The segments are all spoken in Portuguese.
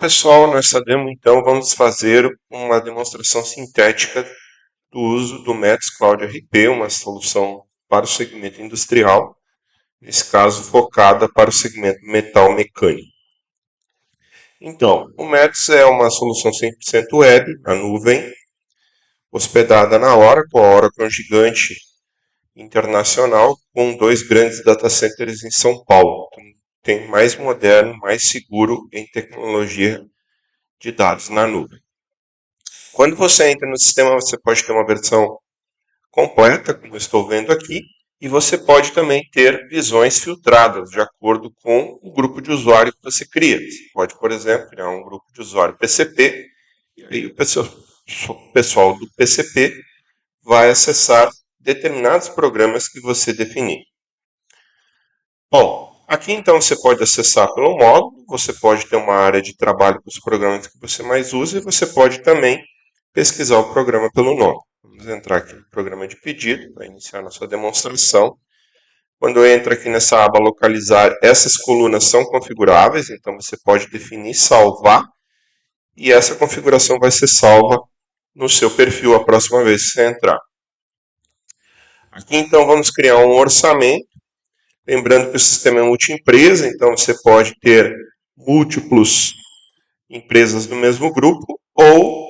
Pessoal, nessa demo então vamos fazer uma demonstração sintética do uso do Mets Cloud RP, uma solução para o segmento industrial, nesse caso focada para o segmento metal mecânico. Então, o Mets é uma solução 100% web, na nuvem, hospedada na Oracle. A Oracle é um gigante internacional com 2 grandes data centers em São Paulo. Tem mais moderno, mais seguro em tecnologia de dados na nuvem. Quando você entra no sistema, você pode ter uma versão completa, como eu estou vendo aqui, e você pode também ter visões filtradas, de acordo com o grupo de usuário que você cria. Você pode, por exemplo, criar um grupo de usuário PCP, e aí o pessoal do PCP vai acessar determinados programas que você definir. Bom, aqui então você pode acessar pelo módulo, você pode ter uma área de trabalho com os programas que você mais usa, e você pode também pesquisar o programa pelo nome. Vamos entrar aqui no programa de pedido, para iniciar nossa demonstração. Quando eu entro aqui nessa aba localizar, essas colunas são configuráveis, então você pode definir, salvar, e essa configuração vai ser salva no seu perfil a próxima vez que você entrar. Aqui então vamos criar um orçamento, lembrando que o sistema é multi-empresa, então você pode ter múltiplos empresas do mesmo grupo, ou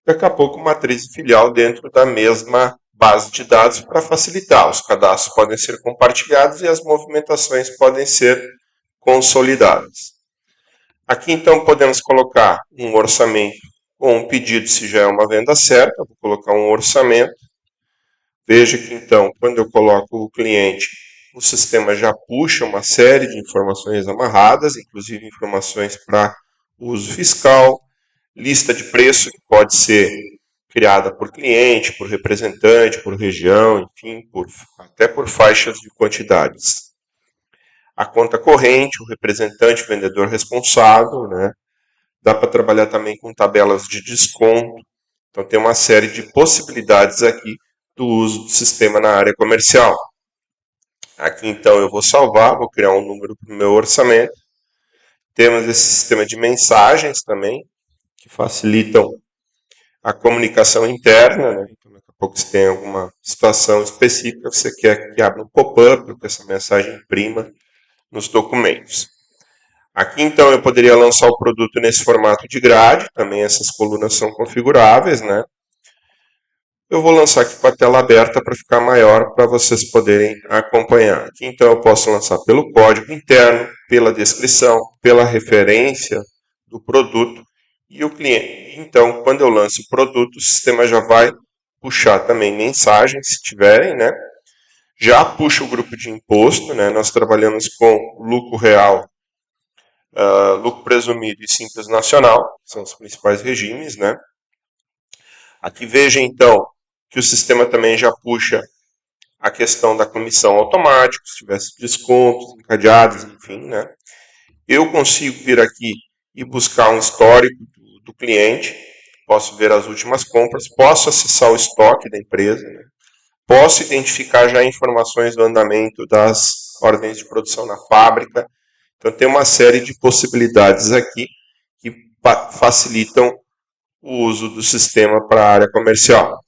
daqui a pouco matriz e filial dentro da mesma base de dados para facilitar. Os cadastros podem ser compartilhados e as movimentações podem ser consolidadas. Aqui então podemos colocar um orçamento ou um pedido se já é uma venda certa. Vou colocar um orçamento. Veja que então quando eu coloco o cliente, o sistema já puxa uma série de informações amarradas, inclusive informações para uso fiscal, lista de preço que pode ser criada por cliente, por representante, por região, enfim, até por faixas de quantidades. A conta corrente, o representante, o vendedor responsável, né? Dá para trabalhar também com tabelas de desconto. Então tem uma série de possibilidades aqui do uso do sistema na área comercial. Aqui então eu vou salvar, vou criar um número para o meu orçamento. Temos esse sistema de mensagens também, que facilitam a comunicação interna, né? Então, daqui a pouco você tem alguma situação específica, você quer que abra um pop-up, que essa mensagem imprima nos documentos. Aqui, então, eu poderia lançar o produto nesse formato de grade, também essas colunas são configuráveis, né? Eu vou lançar aqui com a tela aberta para ficar maior, para vocês poderem acompanhar. Aqui, então, eu posso lançar pelo código interno, pela descrição, pela referência do produto, e o cliente. Então, quando eu lanço o produto, o sistema já vai puxar também mensagens, se tiverem, né? Já puxa o grupo de imposto, né? Nós trabalhamos com lucro real, lucro presumido e simples nacional, são os principais regimes, né? Aqui veja, então, que o sistema também já puxa a questão da comissão automática, se tivesse descontos encadeados, enfim, né? Eu consigo vir aqui e buscar um histórico do cliente, posso ver as últimas compras, posso acessar o estoque da empresa, né? Posso identificar já informações do andamento das ordens de produção na fábrica. Então tem uma série de possibilidades aqui que facilitam o uso do sistema para a área comercial.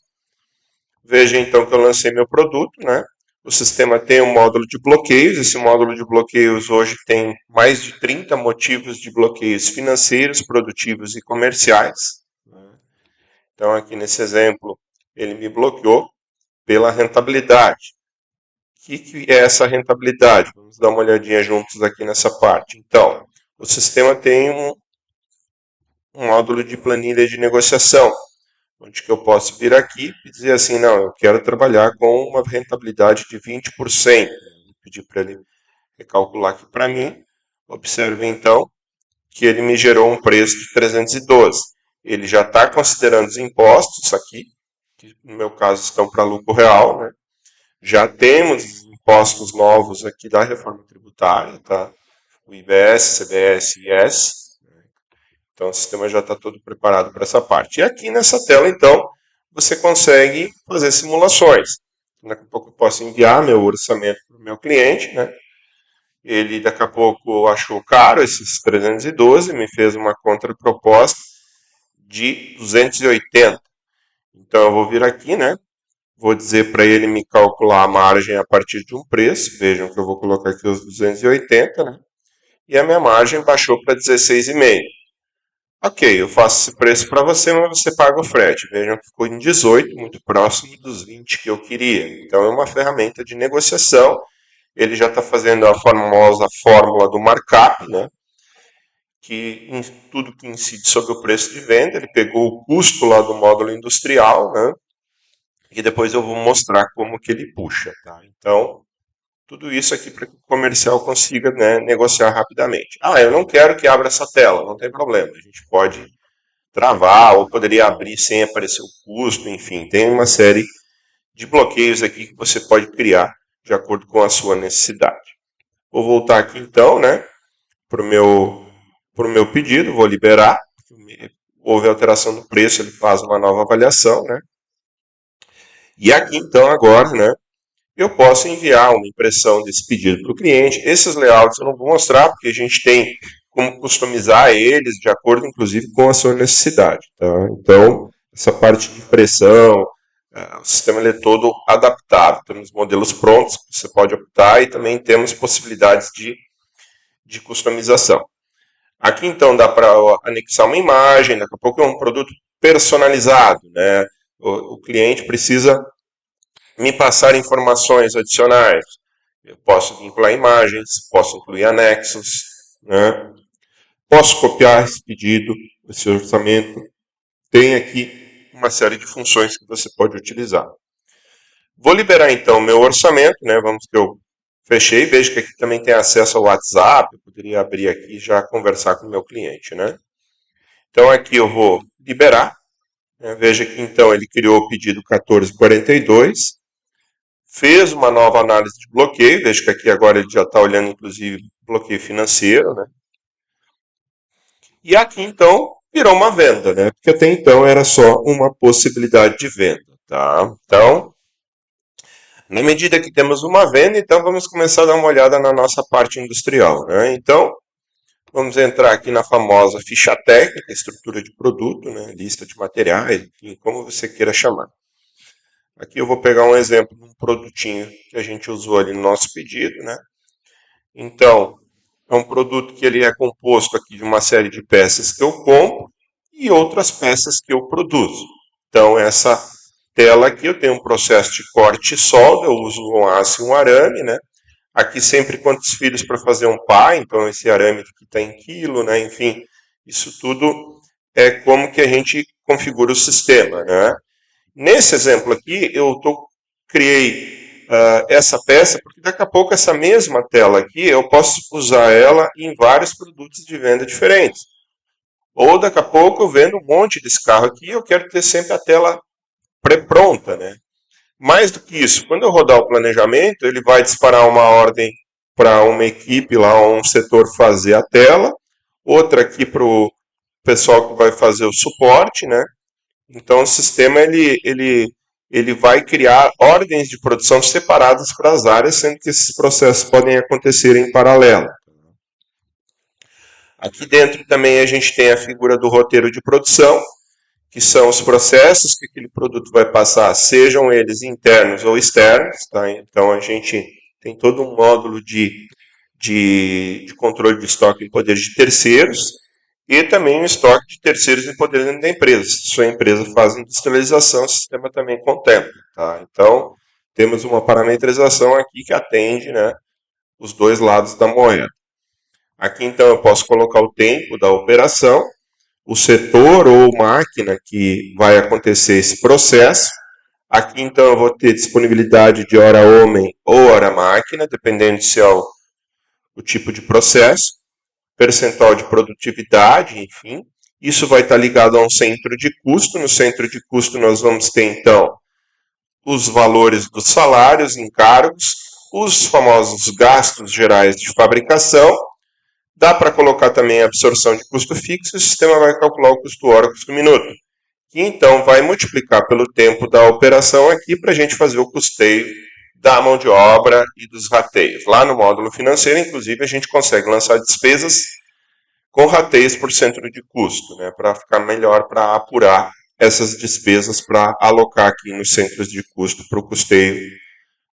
Veja então que eu lancei meu produto, né? O sistema tem um módulo de bloqueios. Esse módulo de bloqueios hoje tem mais de 30 motivos de bloqueios financeiros, produtivos e comerciais. Então, aqui nesse exemplo, ele me bloqueou pela rentabilidade. O que é essa rentabilidade? Vamos dar uma olhadinha juntos aqui nessa parte. Então, o sistema tem um módulo de planilha de negociação, onde que eu posso vir aqui e dizer assim, não, eu quero trabalhar com uma rentabilidade de 20%. Vou pedir para ele recalcular aqui para mim. Observe então que ele me gerou um preço de 312. Ele já está considerando os impostos aqui, que no meu caso estão para lucro real, né? Já temos impostos novos aqui da reforma tributária, tá? O IBS, CBS e IS. Então o sistema já está todo preparado para essa parte. E aqui nessa tela, então, você consegue fazer simulações. Daqui a pouco eu posso enviar meu orçamento para o meu cliente, né? Ele daqui a pouco achou caro esses 312, me fez uma contraproposta de 280. Então eu vou vir aqui, né? Vou dizer para ele me calcular a margem a partir de um preço. Vejam que eu vou colocar aqui os 280, né? E a minha margem baixou para 16,5. Ok, eu faço esse preço para você, mas você paga o frete. Vejam que ficou em 18, muito próximo dos 20 que eu queria. Então é uma ferramenta de negociação. Ele já está fazendo a famosa fórmula do markup, né? Que em tudo que incide sobre o preço de venda, ele pegou o custo lá do módulo industrial, né? E depois eu vou mostrar como que ele puxa, tá? Então, tudo isso aqui para que o comercial consiga, né, negociar rapidamente. Ah, eu não quero que abra essa tela, não tem problema. A gente pode travar ou poderia abrir sem aparecer o custo, enfim, tem uma série de bloqueios aqui que você pode criar de acordo com a sua necessidade. Vou voltar aqui então, né, para o meu pedido, vou liberar. Houve alteração do preço, ele faz uma nova avaliação, né? E aqui então agora, né, eu posso enviar uma impressão desse pedido para o cliente. Esses layouts eu não vou mostrar, porque a gente tem como customizar eles de acordo, inclusive, com a sua necessidade. Tá? Então, essa parte de impressão, o sistema ele é todo adaptável. Temos modelos prontos que você pode optar e também temos possibilidades de customização. Aqui, então, dá para anexar uma imagem, daqui a pouco é um produto personalizado. Né? O cliente precisa me passar informações adicionais. Eu posso vincular imagens, posso incluir anexos, né? Posso copiar esse pedido, esse orçamento. Tem aqui uma série de funções que você pode utilizar. Vou liberar então o meu orçamento, né? Vamos que eu fechei. Veja que aqui também tem acesso ao WhatsApp. Eu poderia abrir aqui e já conversar com o meu cliente, né? Então aqui eu vou liberar. Né? Veja que então ele criou o pedido 1442. Fez uma nova análise de bloqueio, veja que aqui agora ele já está olhando inclusive bloqueio financeiro, né? E aqui então virou uma venda, né? Porque até então era só uma possibilidade de venda, tá? Então, na medida que temos uma venda, então vamos começar a dar uma olhada na nossa parte industrial, né? Então, vamos entrar aqui na famosa ficha técnica, estrutura de produto, né? Lista de materiais, enfim, como você queira chamar. Aqui eu vou pegar um exemplo de um produtinho que a gente usou ali no nosso pedido, né? Então, é um produto que ele é composto aqui de uma série de peças que eu compro e outras peças que eu produzo. Então, essa tela aqui eu tenho um processo de corte e solda, eu uso um aço e um arame, né? Aqui sempre quantos filhos para fazer um par, então esse arame aqui está em quilo, né? Enfim, isso tudo é como que a gente configura o sistema, né? Nesse exemplo aqui, criei essa peça, porque daqui a pouco essa mesma tela aqui, eu posso usar ela em vários produtos de venda diferentes. Ou daqui a pouco eu vendo um monte desse carro aqui, eu quero ter sempre a tela pré-pronta, né? Mais do que isso, quando eu rodar o planejamento, ele vai disparar uma ordem para uma equipe lá, um setor fazer a tela, outra aqui para o pessoal que vai fazer o suporte, né? Então o sistema ele vai criar ordens de produção separadas para as áreas, sendo que esses processos podem acontecer em paralelo. Aqui dentro também a gente tem a figura do roteiro de produção, que são os processos que aquele produto vai passar, sejam eles internos ou externos. Tá? Então a gente tem todo um módulo de controle de estoque em poder de terceiros, e também o estoque de terceiros em poder dentro da empresa. Se sua empresa faz industrialização, o sistema também contempla. Tá? Então, temos uma parametrização aqui que atende, né, os dois lados da moeda. Aqui, então, eu posso colocar o tempo da operação, o setor ou máquina que vai acontecer esse processo. Aqui, então, eu vou ter disponibilidade de hora homem ou hora máquina, dependendo se é o tipo de processo. Percentual de produtividade, enfim. Isso vai estar ligado a um centro de custo. No centro de custo nós vamos ter, então, os valores dos salários, encargos, os famosos gastos gerais de fabricação. Dá para colocar também a absorção de custo fixo e o sistema vai calcular o custo hora, custo minuto. Que então vai multiplicar pelo tempo da operação aqui para a gente fazer o custeio da mão de obra e dos rateios. Lá no módulo financeiro, inclusive, a gente consegue lançar despesas com rateios por centro de custo, né, para ficar melhor, para apurar essas despesas, para alocar aqui nos centros de custo para o custeio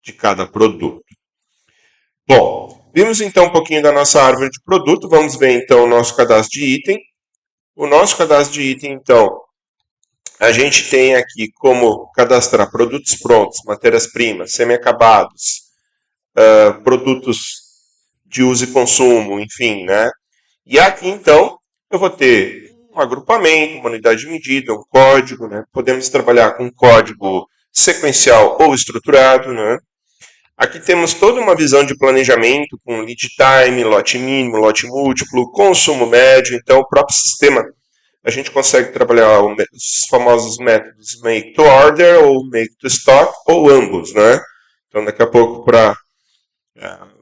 de cada produto. Bom, vimos então um pouquinho da nossa árvore de produto, vamos ver então o nosso cadastro de item. O nosso cadastro de item, então, a gente tem aqui como cadastrar produtos prontos, matérias-primas, semi-acabados, produtos de uso e consumo, enfim, né? E aqui, então, eu vou ter um agrupamento, uma unidade de medida, um código, né? Podemos trabalhar com código sequencial ou estruturado, né? Aqui temos toda uma visão de planejamento com lead time, lote mínimo, lote múltiplo, consumo médio. Então, o próprio sistema, a gente consegue trabalhar os famosos métodos make to order ou make to stock, ou ambos, né? Então, daqui a pouco,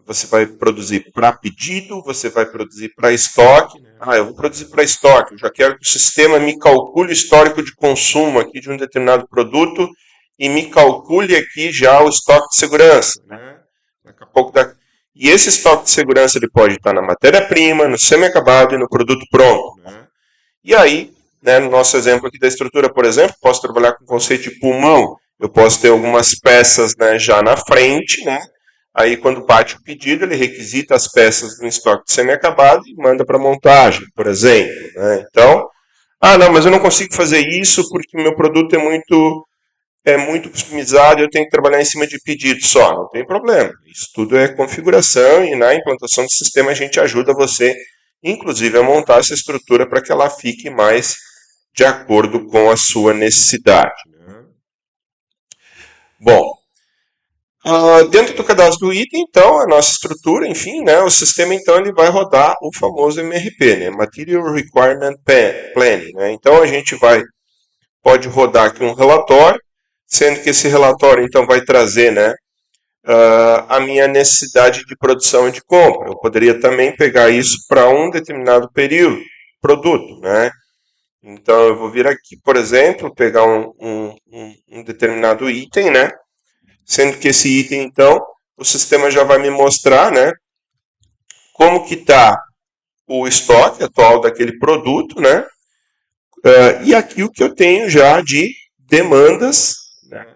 você vai produzir para pedido, você vai produzir para estoque. Eu vou produzir para estoque, eu já quero que o sistema me calcule o histórico de consumo aqui de um determinado produto e me calcule aqui já o estoque de segurança. Né? Daqui a pouco E esse estoque de segurança ele pode estar na matéria-prima, no semi-acabado e no produto pronto. Né? E aí, né, no nosso exemplo aqui da estrutura, por exemplo, posso trabalhar com o conceito de pulmão. Eu posso ter algumas peças, né, já na frente, né? Aí, quando bate o pedido, ele requisita as peças do estoque semi-acabado e manda para montagem, por exemplo. Né? Então, não, mas eu não consigo fazer isso porque o meu produto é muito customizado e eu tenho que trabalhar em cima de pedido só. Não tem problema. Isso tudo é configuração e na implantação do sistema a gente ajuda você, inclusive, a montar essa estrutura para que ela fique mais de acordo com a sua necessidade. Né? Bom, dentro do cadastro do item, então, a nossa estrutura, enfim, né, o sistema, então, ele vai rodar o famoso MRP, né, Material Requirement Planning. Né? Então, a gente pode rodar aqui um relatório, sendo que esse relatório, então, vai trazer, né, a minha necessidade de produção e de compra. Eu poderia também pegar isso para um determinado período, produto, né? Então, eu vou vir aqui, por exemplo, pegar um determinado item, né? Sendo que esse item, então, o sistema já vai me mostrar, né, como que está o estoque atual daquele produto, né? E aqui o que eu tenho já de demandas, né,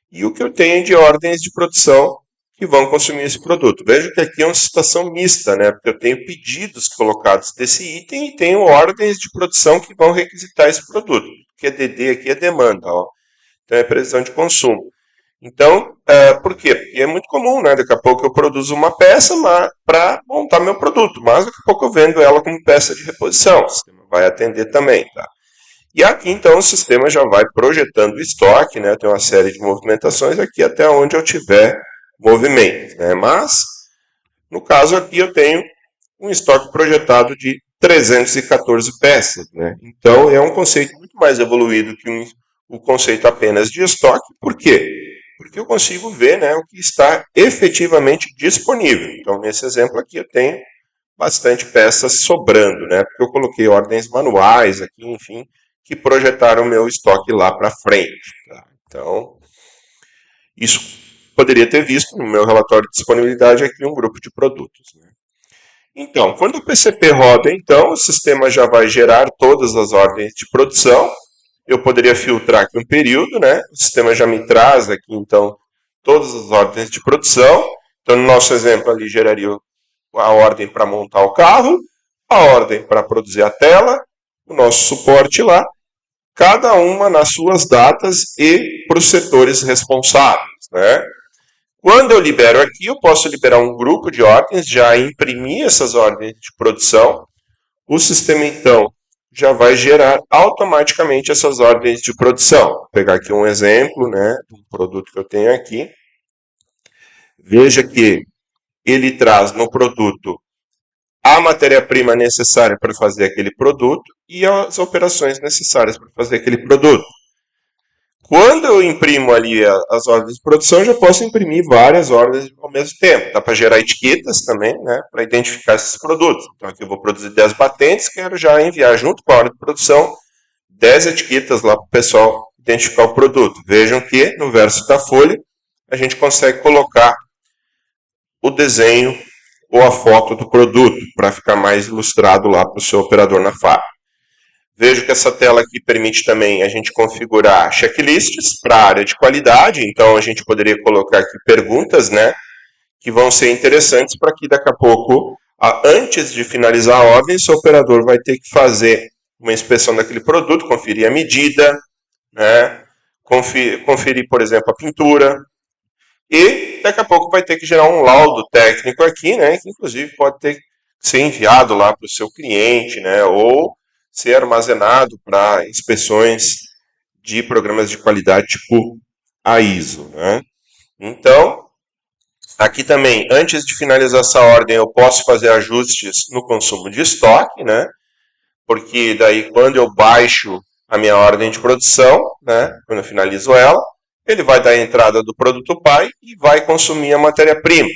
e o que eu tenho de ordens de produção que vão consumir esse produto. Veja que aqui é uma situação mista, né? Porque eu tenho pedidos colocados desse item e tenho ordens de produção que vão requisitar esse produto. O que é DD aqui é demanda, ó. Então é previsão de consumo. Então, por quê? Porque é muito comum, né? Daqui a pouco eu produzo uma peça para montar meu produto, mas daqui a pouco eu vendo ela como peça de reposição. O sistema vai atender também, tá? E aqui, então, o sistema já vai projetando o estoque, né? Tem uma série de movimentações aqui até onde eu tiver movimento, né? Mas, no caso aqui, eu tenho um estoque projetado de 314 peças, né? Então, é um conceito muito mais evoluído que o conceito apenas de estoque. Por quê? Porque eu consigo ver, né, o que está efetivamente disponível. Então, nesse exemplo aqui, eu tenho bastante peças sobrando, né? Porque eu coloquei ordens manuais aqui, enfim, que projetaram o meu estoque lá para frente. Tá? Então, isso poderia ter visto no meu relatório de disponibilidade aqui um grupo de produtos. Né? Então, quando o PCP roda, então, o sistema já vai gerar todas as ordens de produção. Eu poderia filtrar aqui um período, né? O sistema já me traz aqui, então, todas as ordens de produção. Então, no nosso exemplo ali, geraria a ordem para montar o carro, a ordem para produzir a tela, o nosso suporte lá, cada uma nas suas datas e para os setores responsáveis. Né? Quando eu libero aqui, eu posso liberar um grupo de ordens, já imprimir essas ordens de produção. O sistema, então, já vai gerar automaticamente essas ordens de produção. Vou pegar aqui um exemplo, né, de um produto que eu tenho aqui. Veja que ele traz no produto a matéria-prima necessária para fazer aquele produto e as operações necessárias para fazer aquele produto. Quando eu imprimo ali as ordens de produção, eu já posso imprimir várias ordens ao mesmo tempo. Dá para gerar etiquetas também, né, para identificar esses produtos. Então aqui eu vou produzir 10 patentes, quero já enviar junto com a ordem de produção 10 etiquetas lá para o pessoal identificar o produto. Vejam que no verso da folha a gente consegue colocar o desenho ou a foto do produto para ficar mais ilustrado lá para o seu operador na fábrica. Vejo que essa tela aqui permite também a gente configurar checklists para a área de qualidade, então a gente poderia colocar aqui perguntas, né, que vão ser interessantes para que daqui a pouco, antes de finalizar a ordem, seu operador vai ter que fazer uma inspeção daquele produto, conferir a medida, né, conferir, por exemplo, a pintura, e daqui a pouco vai ter que gerar um laudo técnico aqui, né, que inclusive pode ter que ser enviado lá para o seu cliente, né, ou ser armazenado para inspeções de programas de qualidade tipo a ISO, né. Então, aqui também, antes de finalizar essa ordem, eu posso fazer ajustes no consumo de estoque, né, porque daí quando eu baixo a minha ordem de produção, né, quando eu finalizo ela, ele vai dar a entrada do produto pai e vai consumir a matéria-prima.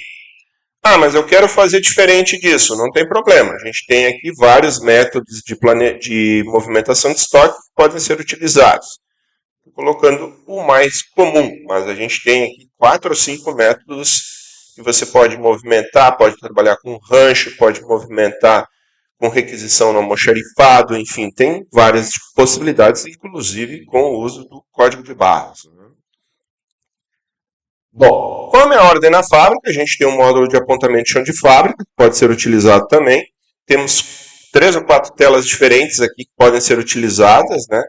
Ah, mas eu quero fazer diferente disso. Não tem problema. A gente tem aqui vários métodos de movimentação de estoque que podem ser utilizados. Estou colocando o mais comum, mas a gente tem aqui 4 ou 5 métodos que você pode movimentar, pode trabalhar com rancho, pode movimentar com requisição no almoxarifado, enfim, tem várias possibilidades, inclusive com o uso do código de barras. Bom, como é a ordem na fábrica, a gente tem um módulo de apontamento de chão de fábrica, que pode ser utilizado também. Temos 3 ou 4 telas diferentes aqui que podem ser utilizadas, né?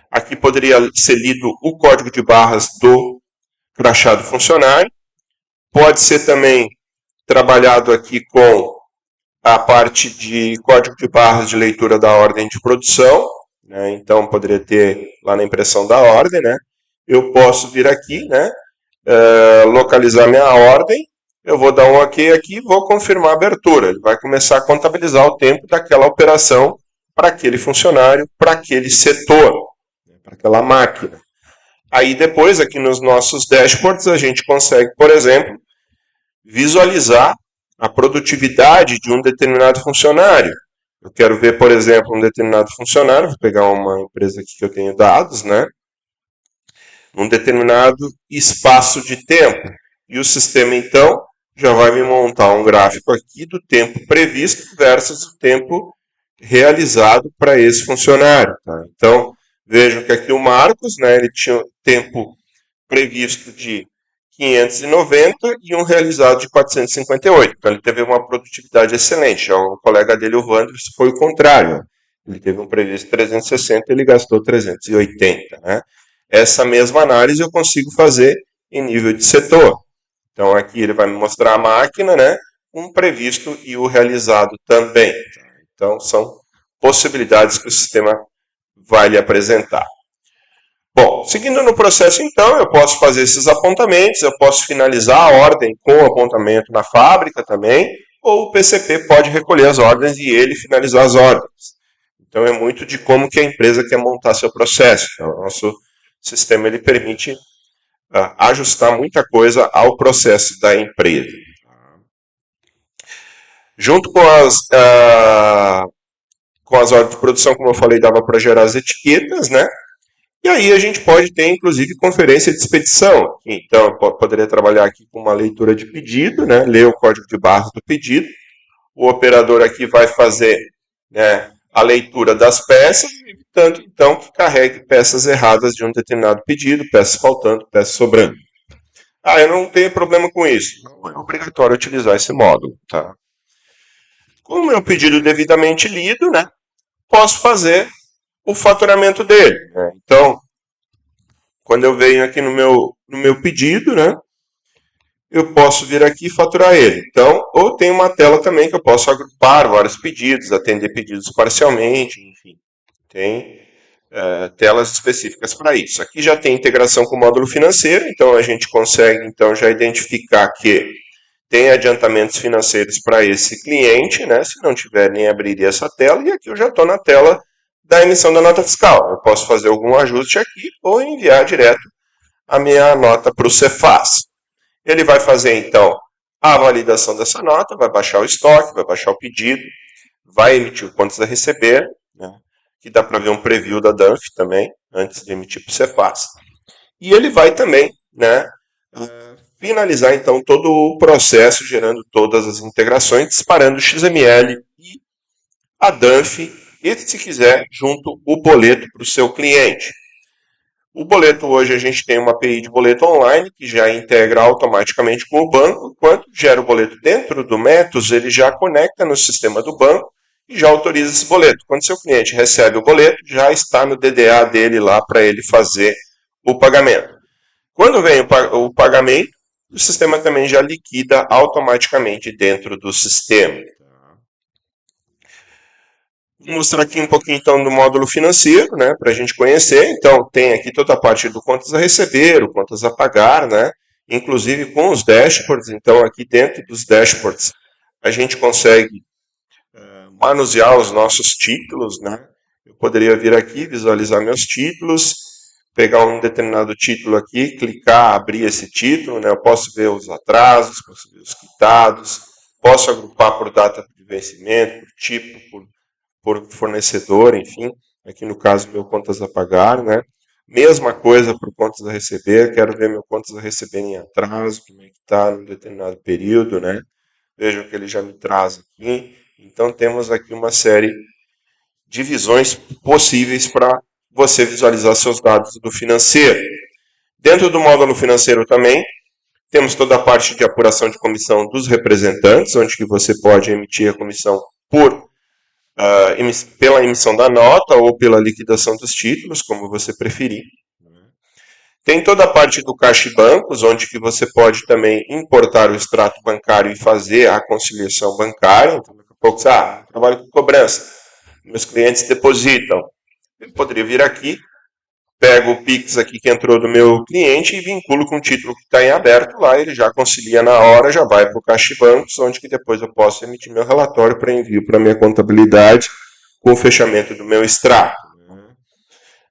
Aqui poderia ser lido o código de barras do crachá do funcionário. Pode ser também trabalhado aqui com a parte de código de barras de leitura da ordem de produção, né? Então poderia ter lá na impressão da ordem, né? Eu posso vir aqui, né? Localizar minha ordem, eu vou dar um OK aqui e vou confirmar a abertura. Ele vai começar a contabilizar o tempo daquela operação para aquele funcionário, para aquele setor, para aquela máquina. Aí depois, aqui nos nossos dashboards, a gente consegue, por exemplo, visualizar a produtividade de um determinado funcionário. Eu quero ver, por exemplo, um determinado funcionário, vou pegar uma empresa aqui que eu tenho dados, né? Num determinado espaço de tempo. E o sistema, então, já vai me montar um gráfico aqui do tempo previsto versus o tempo realizado para esse funcionário. Tá? Então, vejam que aqui o Marcos, né, ele tinha tempo previsto de 590 e um realizado de 458. Então, ele teve uma produtividade excelente. Já o colega dele, o Wander, foi o contrário. Ele teve um previsto de 360 e ele gastou 380. Né? Essa mesma análise eu consigo fazer em nível de setor. Então, aqui ele vai me mostrar a máquina, né, um previsto e o realizado também. Então, são possibilidades que o sistema vai lhe apresentar. Bom, seguindo no processo, então, eu posso fazer esses apontamentos, eu posso finalizar a ordem com o apontamento na fábrica também, ou o PCP pode recolher as ordens e ele finalizar as ordens. Então, é muito de como que a empresa quer montar seu processo. Então, o nosso sistema ele permite ajustar muita coisa ao processo da empresa. Junto com as ordens de produção, como eu falei, dava para gerar as etiquetas, né? E aí a gente pode ter, inclusive, conferência de expedição. Então, eu poderia trabalhar aqui com uma leitura de pedido, né? Ler o código de barras do pedido. O operador aqui vai fazer, né, a leitura das peças, evitando, então, que carregue peças erradas de um determinado pedido, peças faltando, peças sobrando. Ah, eu não tenho problema com isso. Não é obrigatório utilizar esse módulo, tá? Com o meu pedido devidamente lido, né, posso fazer o faturamento dele. Né? Então, quando eu venho aqui no meu pedido, né, eu posso vir aqui e faturar ele. Então, ou tem uma tela também que eu posso agrupar vários pedidos, atender pedidos parcialmente, enfim. Tem telas específicas para isso. Aqui já tem integração com o módulo financeiro, então a gente consegue então já identificar que tem adiantamentos financeiros para esse cliente, né? Se não tiver, nem abriria essa tela, e aqui eu já estou na tela da emissão da nota fiscal. Eu posso fazer algum ajuste aqui ou enviar direto a minha nota para o Cefaz. Ele vai fazer, então, a validação dessa nota, vai baixar o estoque, vai baixar o pedido, vai emitir o contas a receber, né? Que dá para ver um preview da DANF também, antes de emitir para o Cefaz. E ele vai também, né, finalizar então todo o processo, gerando todas as integrações, disparando o XML e a DANF, e se quiser, junto o boleto para o seu cliente. O boleto hoje a gente tem uma API de boleto online que já integra automaticamente com o banco. Enquanto gera o boleto dentro do Metos, ele já conecta no sistema do banco e já autoriza esse boleto. Quando seu cliente recebe o boleto, já está no DDA dele lá para ele fazer o pagamento. Quando vem o pagamento, o sistema também já liquida automaticamente dentro do sistema. Vou mostrar aqui um pouquinho então do módulo financeiro, né, para a gente conhecer. Então, tem aqui toda a parte do contas a receber, o contas a pagar, né, inclusive com os dashboards. Então, aqui dentro dos dashboards, a gente consegue manusear os nossos títulos, né. Eu poderia vir aqui, visualizar meus títulos, pegar um determinado título aqui, clicar, abrir esse título, né, eu posso ver os atrasos, posso ver os quitados, posso agrupar por data de vencimento, por tipo, por fornecedor, enfim, aqui no caso meu contas a pagar, né? Mesma coisa para o contas a receber, quero ver meu contas a receber em atraso, como é que está num determinado período, né? Vejam que ele já me traz aqui. Então temos aqui uma série de visões possíveis para você visualizar seus dados do financeiro. Dentro do módulo financeiro também, temos toda a parte de apuração de comissão dos representantes, onde que você pode emitir a comissão pela emissão da nota ou pela liquidação dos títulos, como você preferir. Tem toda a parte do caixa e bancos, onde que você pode também importar o extrato bancário e fazer a conciliação bancária. Então, daqui a pouco, trabalho com cobrança, meus clientes depositam. Eu poderia vir aqui, pego o Pix aqui que entrou do meu cliente e vinculo com o título que está em aberto lá, ele já concilia na hora, já vai para o Caixa e Bancos, onde que depois eu posso emitir meu relatório para envio para a minha contabilidade com o fechamento do meu extrato.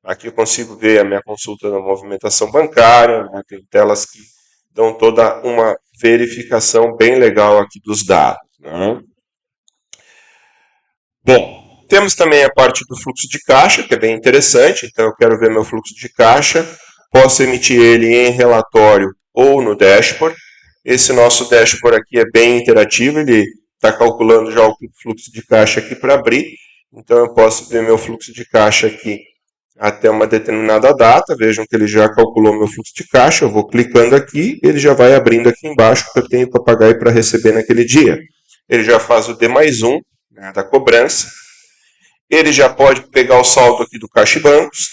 Aqui eu consigo ver a minha consulta da movimentação bancária, né? Tem telas que dão toda uma verificação bem legal aqui dos dados. Né? Bom, temos também a parte do fluxo de caixa, que é bem interessante. Então, eu quero ver meu fluxo de caixa. Posso emitir ele em relatório ou no dashboard. Esse nosso dashboard aqui é bem interativo. Ele está calculando já o fluxo de caixa aqui para abrir. Então, eu posso ver meu fluxo de caixa aqui até uma determinada data. Vejam que ele já calculou meu fluxo de caixa. Eu vou clicando aqui, ele já vai abrindo aqui embaixo o que eu tenho para pagar e para receber naquele dia. Ele já faz o D+1, né, da cobrança. Ele já pode pegar o saldo aqui do Caixa e Bancos.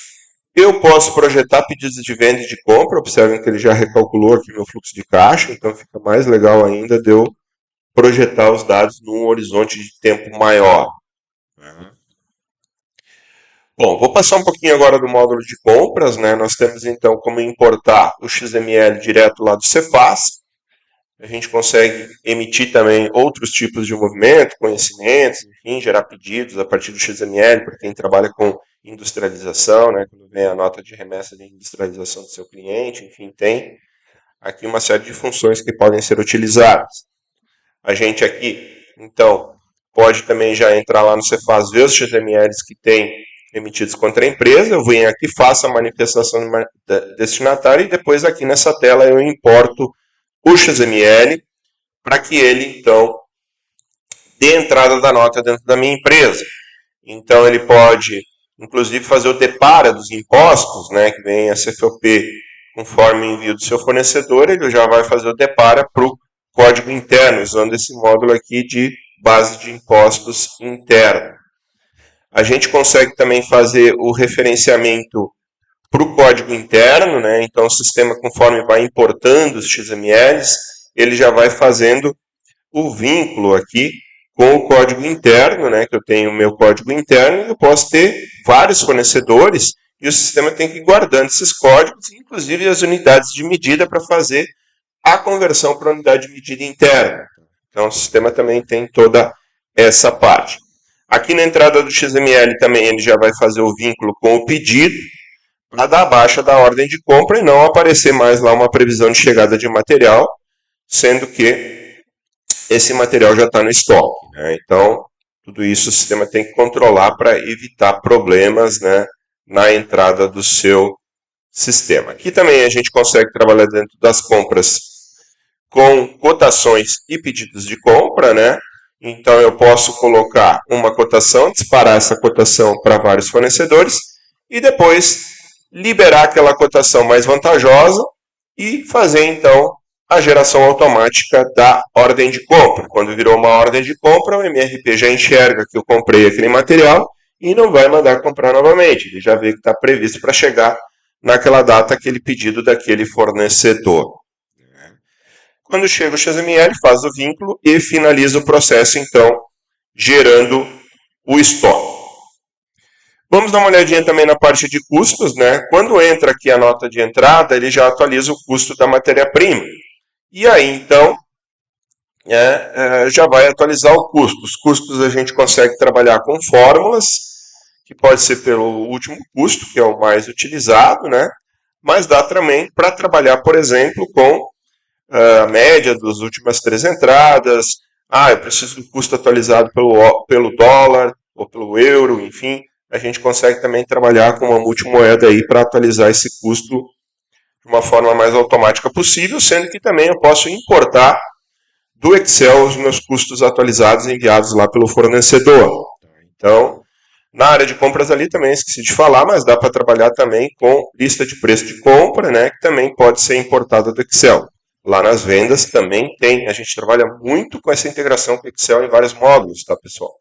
Eu posso projetar pedidos de venda e de compra. Observem que ele já recalculou aqui meu fluxo de caixa, então fica mais legal ainda de eu projetar os dados num horizonte de tempo maior. Bom, vou passar um pouquinho agora do módulo de compras, né? Nós temos então como importar o XML direto lá do Cefaz. A gente consegue emitir também outros tipos de movimento, conhecimentos, enfim, gerar pedidos a partir do XML para quem trabalha com industrialização, né? Quando vem a nota de remessa de industrialização do seu cliente, enfim, tem aqui uma série de funções que podem ser utilizadas. A gente aqui, então, pode também já entrar lá no Cefaz, ver os XMLs que tem emitidos contra a empresa, eu venho aqui, faço a manifestação do destinatário e depois aqui nessa tela eu importo o XML para que ele, então, dê entrada da nota dentro da minha empresa. Então, ele pode, inclusive, fazer o depara dos impostos, né, que vem a CFOP conforme o envio do seu fornecedor, ele já vai fazer o depara para o código interno, usando esse módulo aqui de base de impostos interno. A gente consegue também fazer o referenciamento para o código interno, né? Então o sistema, conforme vai importando os XMLs, ele já vai fazendo o vínculo aqui com o código interno, né? Que eu tenho o meu código interno e eu posso ter vários fornecedores e o sistema tem que ir guardando esses códigos, inclusive as unidades de medida para fazer a conversão para a unidade de medida interna. Então o sistema também tem toda essa parte. Aqui na entrada do XML também ele já vai fazer o vínculo com o pedido para dar a baixa da ordem de compra e não aparecer mais lá uma previsão de chegada de material, sendo que esse material já está no estoque. Né? Então, tudo isso o sistema tem que controlar para evitar problemas, né, na entrada do seu sistema. Aqui também a gente consegue trabalhar dentro das compras com cotações e pedidos de compra, né? Então eu posso colocar uma cotação, disparar essa cotação para vários fornecedores e depois liberar aquela cotação mais vantajosa e fazer então a geração automática da ordem de compra. Quando virou uma ordem de compra, o MRP já enxerga que eu comprei aquele material e não vai mandar comprar novamente. Ele já vê que está previsto para chegar naquela data aquele pedido daquele fornecedor. Quando chega o XML, faz o vínculo e finaliza o processo, então, gerando o estoque. Vamos dar uma olhadinha também na parte de custos, né? Quando entra aqui a nota de entrada, ele já atualiza o custo da matéria-prima. E aí, então, já vai atualizar o custo. Os custos a gente consegue trabalhar com fórmulas, que pode ser pelo último custo, que é o mais utilizado, né? Mas dá também para trabalhar, por exemplo, com a média das últimas 3 entradas. Eu preciso do custo atualizado pelo dólar ou pelo euro, enfim. A gente consegue também trabalhar com uma multimoeda aí para atualizar esse custo de uma forma mais automática possível, sendo que também eu posso importar do Excel os meus custos atualizados enviados lá pelo fornecedor. Então, na área de compras ali também esqueci de falar, mas dá para trabalhar também com lista de preço de compra, né, que também pode ser importada do Excel. Lá nas vendas também tem, a gente trabalha muito com essa integração com o Excel em vários módulos, tá, pessoal?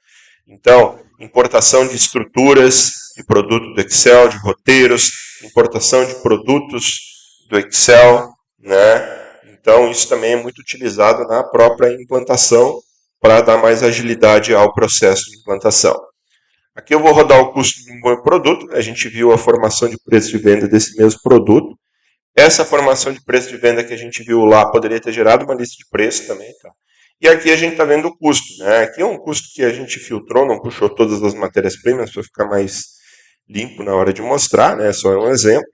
Então, importação de estruturas de produto do Excel, de roteiros, importação de produtos do Excel, né? Então, isso também é muito utilizado na própria implantação para dar mais agilidade ao processo de implantação. Aqui eu vou rodar o custo de um bom produto. A gente viu a formação de preço de venda desse mesmo produto. Essa formação de preço de venda que a gente viu lá poderia ter gerado uma lista de preço também. Tá? E aqui a gente está vendo o custo. Né? Aqui é um custo que a gente filtrou, não puxou todas as matérias-primas para ficar mais limpo na hora de mostrar, né? Só é um exemplo.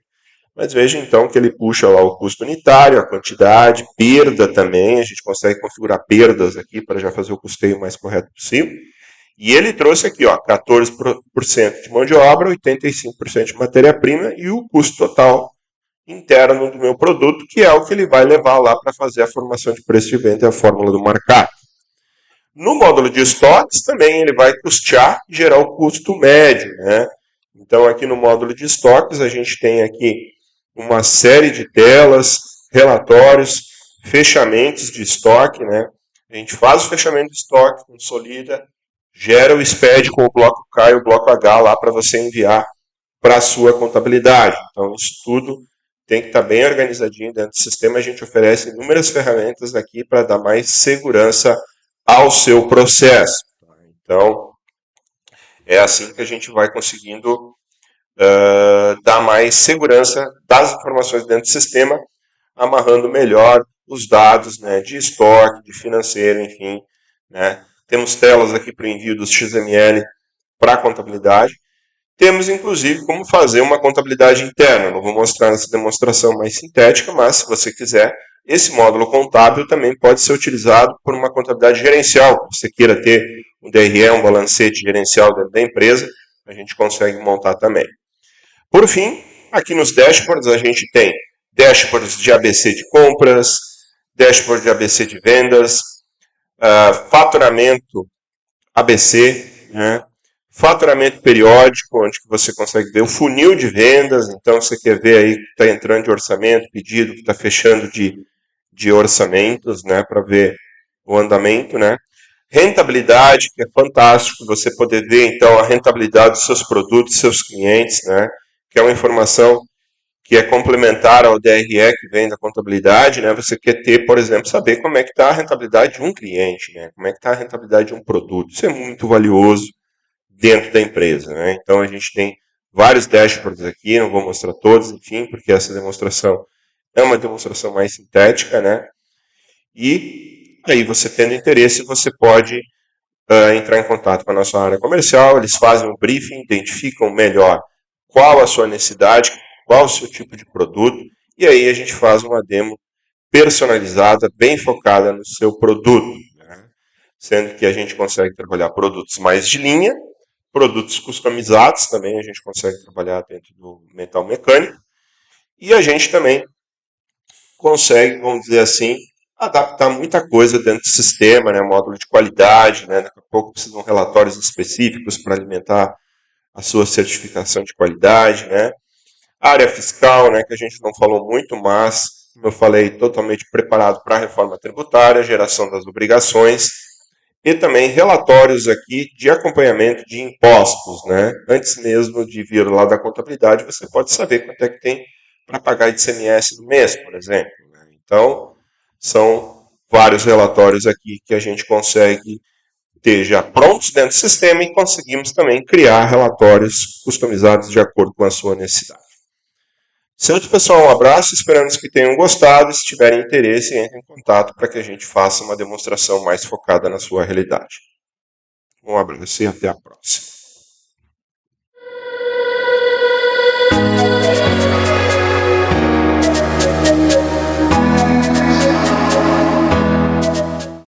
Mas veja então que ele puxa lá o custo unitário, a quantidade, perda também. A gente consegue configurar perdas aqui para já fazer o custeio mais correto possível. E ele trouxe aqui, ó, 14% de mão de obra, 85% de matéria-prima e o custo total interno do meu produto, que é o que ele vai levar lá para fazer a formação de preço de venda e a fórmula do markup. No módulo de estoques, também ele vai custear e gerar o custo médio. Né? Então, aqui no módulo de estoques, a gente tem aqui uma série de telas, relatórios, fechamentos de estoque. Né? A gente faz o fechamento de estoque, consolida, gera o SPED com o bloco K e o bloco H lá para você enviar para a sua contabilidade. Então, isso tudo tem que estar bem organizadinho dentro do sistema. A gente oferece inúmeras ferramentas aqui para dar mais segurança ao seu processo. Então, é assim que a gente vai conseguindo dar mais segurança das informações dentro do sistema, amarrando melhor os dados, né, de estoque, de financeiro, enfim. Né. Temos telas aqui para o envio dos XML para a contabilidade. Temos, inclusive, como fazer uma contabilidade interna. Não vou mostrar nessa demonstração mais sintética, mas, se você quiser, esse módulo contábil também pode ser utilizado por uma contabilidade gerencial. Se você queira ter um DRE, um balancete gerencial dentro da empresa, a gente consegue montar também. Por fim, aqui nos dashboards, a gente tem dashboards de ABC de compras, dashboard de ABC de vendas, faturamento ABC, né? Faturamento periódico, onde você consegue ver o funil de vendas. Então, você quer ver aí que está entrando de orçamento, pedido, que está fechando de orçamentos, né, para ver o andamento. Né? Rentabilidade, que é fantástico, você poder ver, então, a rentabilidade dos seus produtos, dos seus clientes, né, que é uma informação que é complementar ao DRE que vem da contabilidade. Né? Você quer ter, por exemplo, saber como é que está a rentabilidade de um cliente, né? Como é que está a rentabilidade de um produto. Isso é muito valioso dentro da empresa. Né? Então, a gente tem vários dashboards aqui, não vou mostrar todos, enfim, porque essa demonstração é uma demonstração mais sintética. Né? E aí, você tendo interesse, você pode entrar em contato com a nossa área comercial, eles fazem um briefing, identificam melhor qual a sua necessidade, qual o seu tipo de produto, e aí a gente faz uma demo personalizada, bem focada no seu produto. Né? Sendo que a gente consegue trabalhar produtos mais de linha, produtos customizados também a gente consegue trabalhar dentro do metal mecânico, E a gente também consegue, vamos dizer assim, adaptar muita coisa dentro do sistema, né? Módulo de qualidade, né? Daqui a pouco precisam de relatórios específicos para alimentar a sua certificação de qualidade, né? A área fiscal, né, que a gente não falou muito, mas, como eu falei, totalmente preparado para a reforma tributária, geração das obrigações e também relatórios aqui de acompanhamento de impostos, né? Antes mesmo de vir lá da contabilidade, você pode saber quanto é que tem para pagar de ICMS no mês, por exemplo. Né? Então, são vários relatórios aqui que a gente consegue ter já prontos dentro do sistema e conseguimos também criar relatórios customizados de acordo com a sua necessidade. Certo, pessoal? Um abraço, esperamos que tenham gostado. Se tiverem interesse, entre em contato para que a gente faça uma demonstração mais focada na sua realidade. Um abraço e até a próxima.